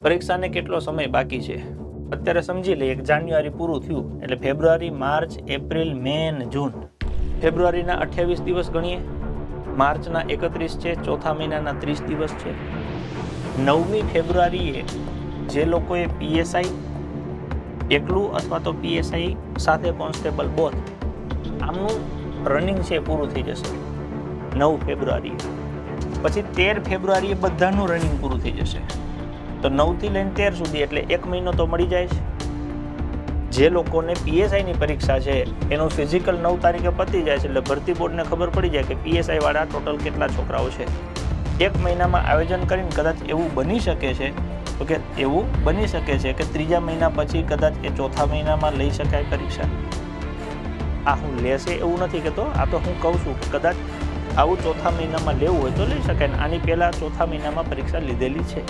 પરીક્ષાને કેટલો સમય બાકી છે? અત્યારે સમજી લઈએ કે જાન્યુઆરી પૂરું થયું એટલે ફેબ્રુઆરી, માર્ચ, એપ્રિલ, મે અને જૂન. ફેબ્રુઆરીના 28 દિવસ ગણીએ, માર્ચના 31 છે, ચોથા મહિનાના 30 દિવસ છે. 9મી ફેબ્રુઆરીએ જે લોકોએ PSI એકલું અથવા તો PSI સાથે કોન્સ્ટેબલ બોથ આમનું રનિંગ છે પૂરું થઈ જશે 9 ફેબ્રુઆરીએ. પછી 13 ફેબ્રુઆરીએ બધાનું રનિંગ પૂરું થઈ જશે. તો 9 થી લઈને 13 સુધી એટલે 1 મહિનો તો મળી જાય છે. જે લોકોને PSIની પરીક્ષા છે એનું ફિઝિકલ 9 તારીખે પતી જાય છે એટલે ભરતી બોર્ડને ખબર પડી જાય કે PSI વાળા ટોટલ કેટલા છોકરાઓ છે. 1 મહિનામાં આયોજન કરીને કદાચ એવું બની શકે છે કે ત્રીજા મહિના પછી કદાચ એ ચોથા મહિનામાં લઈ શકાય પરીક્ષા. આ હું લેશે એવું નથી કહેતો, આ તો હું કહું છું કે કદાચ આવું ચોથા મહિનામાં લેવું હોય તો લઈ શકાય ને આની પહેલાં ચોથા મહિનામાં પરીક્ષા લીધેલી છે.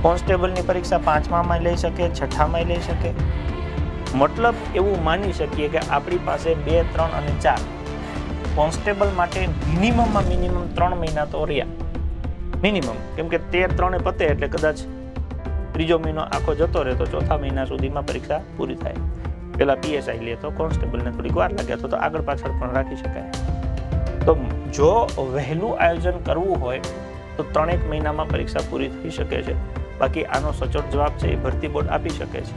કોન્સ્ટેબલની પરીક્ષા 5મામાં લઈ શકે, 6મામાં લઈ શકે. મતલબ એવું માની શકીએ કે આપણી પાસે 2, 3 અને 4 કોન્સ્ટેબલ માટે મિનિમમ 3 મહિના તો રહ્યા મિનિમમ, કેમ કે 13 પતે એટલે કદાચ ત્રીજો મહિનો આખો જતો રહે તો ચોથા મહિના સુધીમાં પરીક્ષા પૂરી થાય. પેલા PSI લે તો કોન્સ્ટેબલને થોડીક વાર લાગે તો આગળ પાછળ પણ રાખી શકાય. તો જો વહેલું આયોજન કરવું હોય તો 3 મહિનામાં પરીક્ષા પૂરી થઈ શકે છે. બાકી આનો સચોટ જવાબ છે એ ભરતી બોર્ડ આપી શકે છે.